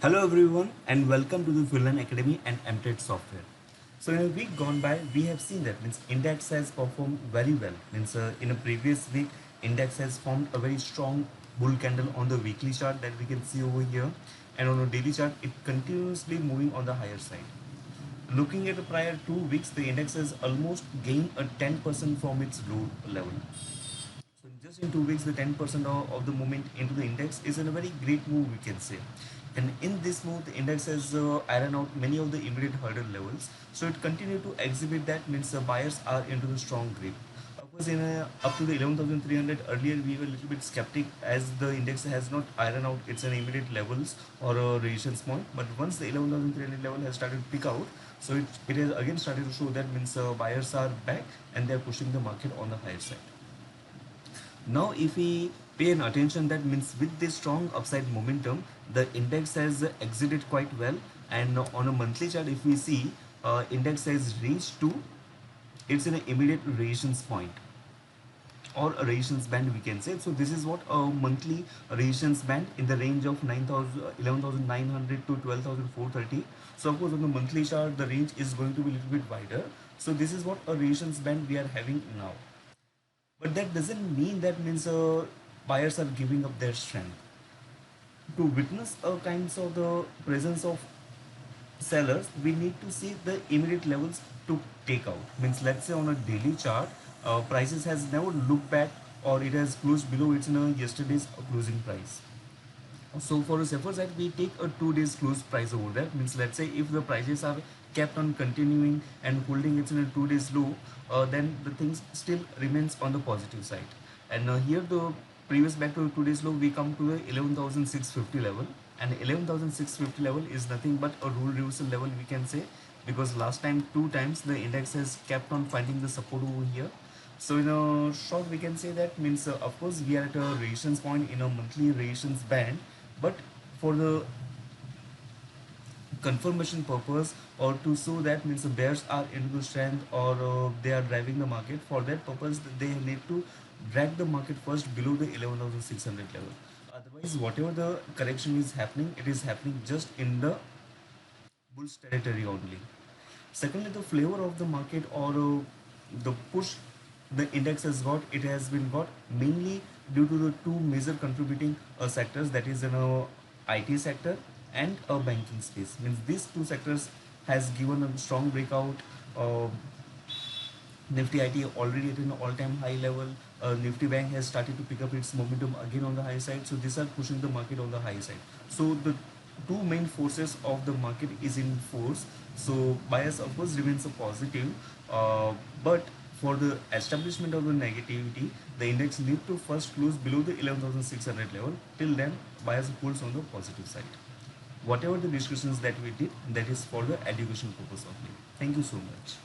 Hello everyone and welcome to the Finland Academy and MTED Software. So in a week gone by, we have seen that means index has performed very well. Means in a previous week, index has formed a very strong bull candle on the weekly chart that we can see over here, and on a daily chart, it continuously moving on the higher side. Looking at the prior 2 weeks, the index has almost gained a 10% from its low level. So just in 2 weeks, the 10% of the movement into the index is in a very great move, we can say. And in this move, the index has ironed out many of the immediate hurdle levels. So it continued to exhibit that means the buyers are into the strong grip. Of course, up to the 11,300 earlier, we were a little bit skeptic as the index has not ironed out its an immediate levels or a resistance point. But once the 11,300 level has started to pick out, so it has again started to show that means buyers are back and they are pushing the market on the higher side. Now, if we pay an attention, that means with this strong upside momentum, the index has exited quite well. And on a monthly chart, if we see, index has reached to it's an immediate resistance point or a resistance band, we can say. So this is what a monthly resistance band in the range of 9,000 11,900 to 12,430. So of course on the monthly chart the range is going to be a little bit wider. So this is what a resistance band we are having now. But that doesn't mean that means buyers are giving up their strength. To witness a kinds of the presence of sellers, we need to see the immediate levels to take out. Means let's say on a daily chart, prices has never looked back or it has closed below its yesterday's closing price. So for a safer side, we take a 2 days close price over there. Means let's say if the prices are kept on continuing and holding it in a 2 days low, then the things still remains on the positive side. And here the previous back to 2 days low, we come to the 11,650 level, and 11,650 level is nothing but a rule reversal level, we can say, because last time 2 times the index has kept on finding the support over here. So in a short, we can say that means of course we are at a resistance point in a monthly resistance band, but for the confirmation purpose or to show that means the bears are into the strength or they are driving the market, for that purpose they need to drag the market first below the 11,600 level. Otherwise, whatever the correction is happening, it is happening just in the bullish territory only. Secondly, the flavor of the market or the push the index has got, it has been got mainly due to the two major contributing sectors, that is IT sector and a banking space. Means these two sectors has given a strong breakout. Uh, Nifty IT already at an all-time high level. Nifty Bank has started to pick up its momentum again on the high side. So these are pushing the market on the high side. So the two main forces of the market is in force. So bias of course remains a positive, but for the establishment of the negativity, the index need to first close below the 11,600 level. Till then, bias pulls on the positive side. Whatever the discussions that we did, that is for the education purpose only. Thank you so much.